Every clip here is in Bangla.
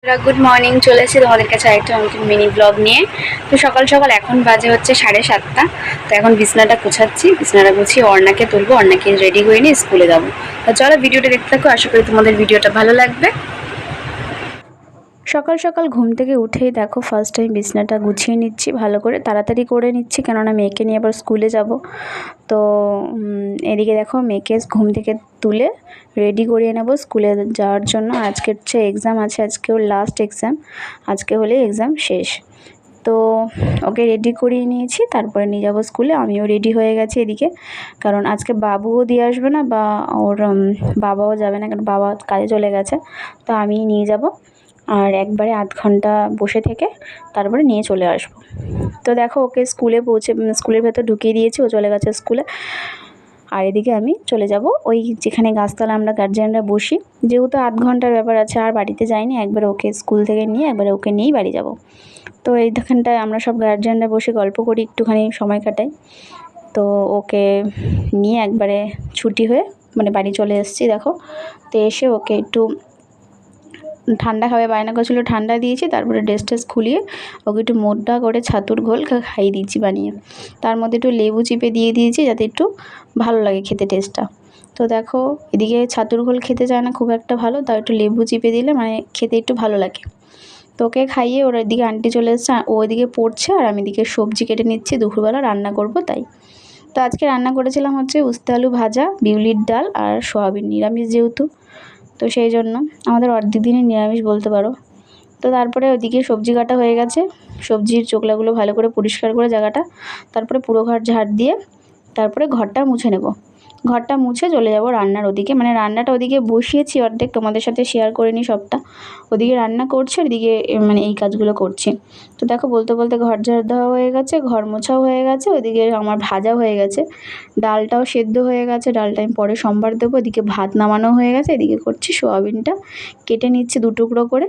গুড মর্নিং, চলে এসেছি তোমাদের কাছে আরেকটা নতুন মিনি ব্লগ নিয়ে। তো সকাল সকাল এখন বাজে হচ্ছে 7:30। তো এখন বিছনাটা গুছাচ্ছি, বিছনাটা গুছিয়ে অর্ণাকে তুলবো, অর্ণাকে রেডি করে নিয়ে স্কুলে যাবো। তো চলো ভিডিওটা দেখতে থাকো, আশা করি তোমাদের ভিডিওটা ভালো লাগবে। সকাল সকাল ঘুম থেকে উঠেই দেখো ফার্স্ট টাইম বিছনাটা গুছিয়ে নিচ্ছি, ভালো করে তাড়াতাড়ি করে নিচ্ছি, কেননা মেয়েকে নিয়ে আবার স্কুলে যাব। তো এদিকে দেখো মেয়েকে ঘুম থেকে তুলে রেডি করিয়ে নেব স্কুলে যাওয়ার জন্য। আজকে হচ্ছে এক্সাম আছে, আজকে ওর লাস্ট এক্সাম, আজকে হলে এক্সাম শেষ। তো ওকে রেডি করিয়ে নিয়েছি, তারপরে নিয়ে যাবো স্কুলে। আমিও রেডি হয়ে গেছি এদিকে, কারণ আজকে বাবুও দিয়ে আসবে না বা ওর বাবাও যাবে না, কারণ বাবা কাজে চলে গেছে। তো আমিই নিয়ে যাব, আর একবারে আধ ঘন্টা বসে থেকে তারপরে নিয়ে চলে আসবো। তো দেখো ওকে স্কুলে পৌঁছে স্কুলের ভেতর ঢুকিয়ে দিয়েছি, ও চলে গেছে স্কুলে। আর এদিকে আমি চলে যাব ওই যেখানে গাছতলা আমরা গার্জিয়ানরা বসি, যেহেতু আধ ঘন্টার ব্যাপার আছে, আর বাড়িতে যাইনি, একবারে ওকে স্কুল থেকে নিয়ে একবারে ওকে নিয়েই বাড়ি যাব। তো এইখানটায় আমরা সব গার্জিয়ানরা বসে গল্প করি, একটুখানি সময় কাটাই। তো ওকে নিয়ে একবারে ছুটি হয়ে মানে বাড়ি চলে এসেছি দেখো। তো এসে ওকে একটু ঠান্ডা খাবে বায়না করছিল, ঠান্ডা দিয়েছি, তারপরে ড্রেস ট্রেস খুলিয়ে ওকে একটু মোটা করে ছাতুর ঘোল খাইয়ে দিয়েছি বানিয়ে। তার মধ্যে একটু লেবু চিপে দিয়ে দিয়েছি, যাতে একটু ভালো লাগে খেতে টেস্টটা। তো দেখো এদিকে ছাতুর ঘোল খেতে চায় না খুব একটা ভালো, তাও একটু লেবু চিপে দিলে মানে খেতে একটু ভালো লাগে। তো ওকে খাইয়ে ওর এদিকে আন্টি চলে এসেছে, ও ওইদিকে পড়ছে, আর আমি এদিকে সবজি কেটে নিচ্ছি, দুপুরবেলা রান্না করব তাই। তো আজকে রান্না করেছিলাম হচ্ছে উস্তে আলু ভাজা, বিউলির ডাল আর সয়াবিন, নিরামিষ যেহেতু, তো সেই জন্য আমাদের অর্ধেক দিনই নিরামিষ বলতে পারো। তো তারপরে ওদিকে সবজি কাটা হয়ে গেছে, সবজির চোকলাগুলো ভালো করে পরিষ্কার করে জায়গাটা, তারপরে পুরো ঘর ঝাড় দিয়ে তারপরে ঘরটা মুছে নেব। ঘরটা মুছে চলে যাব রান্নার ওদিকে, মানে রান্নাটা ওদিকে বসিয়েছি অর্ধেক, তোমাদের সাথে শেয়ার করে নিই সবটা। ওদিকে রান্না করছে, ওদিকে মানে এই কাজগুলো করছি। তো দেখো বলতে বলতে ঘর ঝাড় দেওয়া হয়ে গেছে, ঘর মোছাও হয়ে গেছে, ওদিকে আমার ভাজা হয়ে গেছে, ডালটাও সেদ্ধ হয়ে গেছে, ডালটা আমি পরে সোমবার দেবো। এদিকে ভাত নামানো হয়ে গেছে, এদিকে করছি সোয়াবিনটা কেটে নিচ্ছি দু টুকরো করে,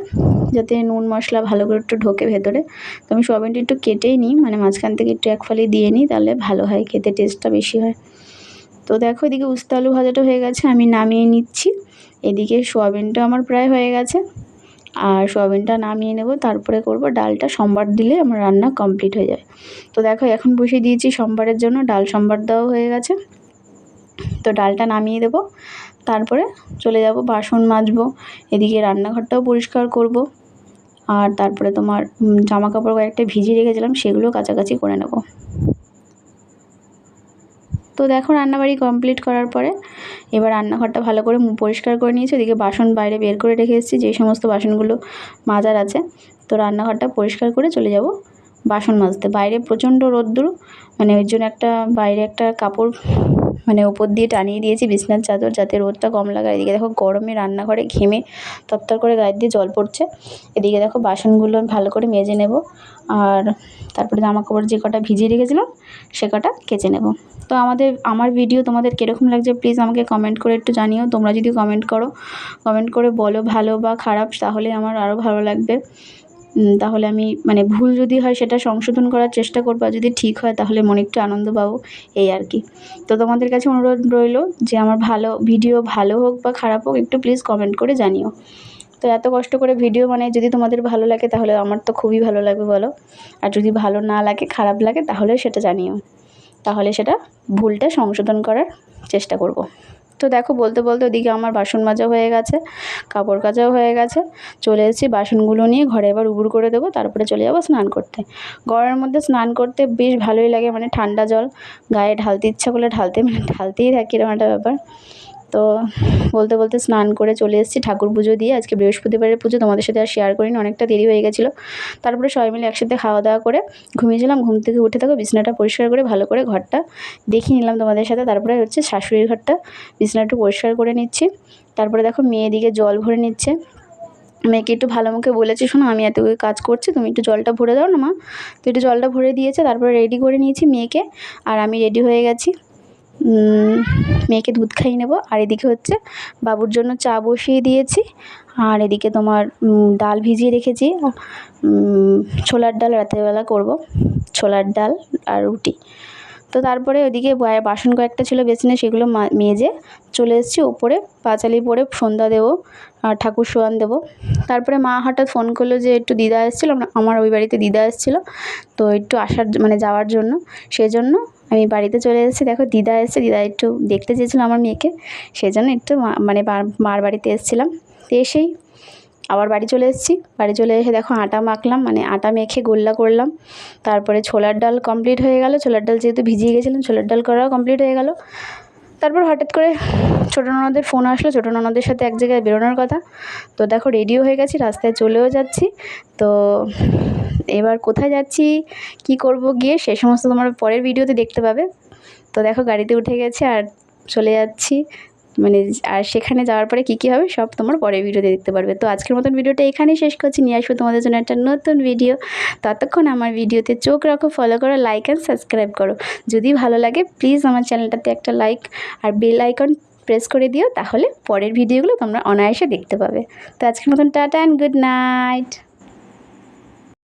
যাতে নুন মশলা ভালো করে একটু ঢোকে ভেতরে। তো আমি সোয়াবিনটা একটু কেটেই নিই, মানে মাঝখান থেকে একটু এক ফালি দিয়ে নিই, তাহলে ভালো হয় খেতে, টেস্টটা বেশি হয়। তো দেখো এদিকে উস্তা আলু ভাজাটা হয়ে গেছে, আমি নামিয়ে নিচ্ছি। এদিকে সোয়াবিনটা আমার প্রায় হয়ে গেছে, আর সোয়াবিনটা নামিয়ে নেব, তারপরে করব ডালটা। সোমবার দিলে আমার রান্না কমপ্লিট হয়ে যাবে। তো দেখো এখন বসিয়ে দিয়েছি সোমবারের জন্য ডাল, সোমবার দেওয়া হয়ে গেছে। তো ডালটা নামিয়ে দেব, তারপরে চলে যাব বাসন মাজবো, এদিকে রান্নাঘরটাও পরিষ্কার করব, আর তারপরে তোমার জামা কাপড় কয়েকটা ভিজিয়ে রেখেছিলাম, সেগুলো কাচাকাচি করে নেব। তো দেখো রান্নাবাড়ি কমপ্লিট করার পরে এবার রান্নাঘরটা ভালো করে পরিষ্কার করে নিয়েছি, ওদিকে বাসন বাইরে বের করে রেখে এসেছি, যে সমস্ত বাসনগুলো মাজার আছে। তো রান্নাঘরটা পরিষ্কার করে চলে যাব বাসন মাজতে। বাইরে প্রচণ্ড রোদ্দুর, মানে ওই জন্য বাইরে একটা কাপড় মানে ওপর দিয়ে টানিয়ে দিয়েছি বিছনার চাদর, যাতে রোদটা কম লাগায়। এদিকে দেখো গরমে রান্নাঘরে ঘেমে তরতর করে গায়ে দিয়ে জল পড়ছে। এদিকে দেখো বাসনগুলো আমি ভালো করে মেজে নেব, আর তারপরে জামা কাপড় যে কটা ভিজিয়ে রেখেছিলাম সে কটা কেচে নেব। তো আমার ভিডিও তোমাদের কীরকম লাগছে প্লিজ আমাকে কমেন্ট করে একটু জানিও। তোমরা যদি কমেন্ট করো, কমেন্ট করে বলো ভালো বা খারাপ, তাহলে আমার আরও ভালো লাগবে। তাহলে আমি মানে ভুল যদি হয় সেটা সংশোধন করার চেষ্টা করবো, আর যদি ঠিক হয় তাহলে মনে একটু আনন্দ পাবো, এই আর কি। তো তোমাদের কাছে অনুরোধ রইল যে আমার ভিডিও ভালো হোক বা খারাপ হোক, একটু প্লিজ কমেন্ট করে জানিও। তো এত কষ্ট করে ভিডিও মানে যদি তোমাদের ভালো লাগে তাহলে আমার তো খুবই ভালো লাগবে বলো, আর যদি ভালো না লাগে, খারাপ লাগে, তাহলে সেটা জানিও, তাহলে সেটা ভুলটা সংশোধন করার চেষ্টা করব। তো দেখো বলতে বলতে ওদিকে আমার বাসন মাজা হয়ে গেছে, কাপড় কাচাও হয়ে গেছে, চলে এসেছি বাসনগুলো নিয়ে ঘরে এবার উবুর করে দেবো, তারপরে চলে যাবো স্নান করতে। গরমের মধ্যে স্নান করতে বেশ ভালোই লাগে, মানে ঠান্ডা জল গায়ে ঢালতে ইচ্ছা করলে ঢালতেই থাকি, এরকম একটা ব্যাপার। তো বলতে বলতে স্নান করে চলে এসেছি, ঠাকুর পুজো দিয়ে, আজকে বৃহস্পতিবারের পুজো, তোমাদের সাথে আর শেয়ার করিনি, অনেকটা দেরি হয়ে গেছিলো। তারপরে সবাই মিলে একসাথে খাওয়া দাওয়া করে ঘুমিয়েছিলাম, ঘুম থেকে উঠে থাকো বিছানাটা পরিষ্কার করে ভালো করে ঘরটা দেখিয়ে নিলাম তোমাদের সাথে। তারপরে হচ্ছে শাশুড়ির ঘরটা বিছানা একটু পরিষ্কার করে নিচ্ছি। তারপরে দেখো মেয়ে এদিকে জল ভরে নিচ্ছে, মেয়েকে একটু ভালো মুখে বলেছি, শোনো আমি এত কাজ করছি, তুমি একটু জলটা ভরে দাও না মা। তো একটু জলটা ভরে দিয়েছে, তারপরে রেডি করে নিয়েছি মেয়েকে, আর আমি রেডি হয়ে গেছি। মেয়েকে দুধ খাইয়ে নেব, আর এদিকে হচ্ছে বাবুর জন্য চা বসিয়ে দিয়েছি, আর এদিকে তোমার ডাল ভিজিয়ে রেখেছি, ছোলার ডাল রাতেরবেলা করব, ছোলার ডাল আর রুটি। তো তারপরে ওদিকে বাসন কয়েকটা ছিল বেসিনে, সেগুলো মেজে চলে এসেছি ওপরে, পাঁচালি পরে সন্ধ্যা দেবো আর ঠাকুর শোয়ান দেবো। তারপরে মা হঠাৎ ফোন করলো যে একটু দিদা এসেছিলো, আমার ওই বাড়িতে দিদা এসেছিলো, তো একটু যাওয়ার জন্য, সেজন্য আমি বাড়িতে চলে এসেছি। দেখো দিদা এসেছে, দিদা একটু দেখতে চেয়েছিলো আমার মেয়েকে, সেজন্য একটু মার বাড়িতে এসেছিলাম। তো এসেই আবার বাড়ি চলে এসেছি। বাড়ি চলে এসে দেখো আটা মাখলাম, আটা মেখে গোল্লা করলাম। তারপরে ছোলার ডাল কমপ্লিট হয়ে গেল, ছোলার ডাল যেহেতু ভিজিয়ে গেছিলাম, ছোলার ডাল করাও কমপ্লিট হয়ে গেল। তারপর হঠাৎ করে ছোটো ননদের ফোন আসলো, ছোটো ননদের সাথে এক জায়গায় বেরোনোর কথা। তো দেখো রেডিও হয়ে গেছি, রাস্তায় চলেও যাচ্ছি। তো এবার কোথায় যাচ্ছি, কি করব গিয়ে, সে সমস্ত তোমার পরের ভিডিওতে দেখতে পাবে। তো দেখো গাড়িতে উঠে গেছে আর চলে যাচ্ছি, আর সেখানে যাওয়ার পরে কী হবে সব তোমার পরের ভিডিওতে দেখতে পারবে। তো আজকের মতন ভিডিওটা এখানেই শেষ করছি, নিয়ে আসবো তোমাদের জন্য একটা নতুন ভিডিও। ততক্ষণ আমার ভিডিওতে চোখ রাখো, ফলো করো, লাইক অ্যান্ড সাবস্ক্রাইব করো। যদি ভালো লাগে প্লিজ আমার চ্যানেলটাতে একটা লাইক আর বেল আইকন প্রেস করে দিও, তাহলে পরের ভিডিওগুলো তোমরা অনায়াসে দেখতে পাবে। তো আজকের মতন টাটা অ্যান্ড গুড নাইট।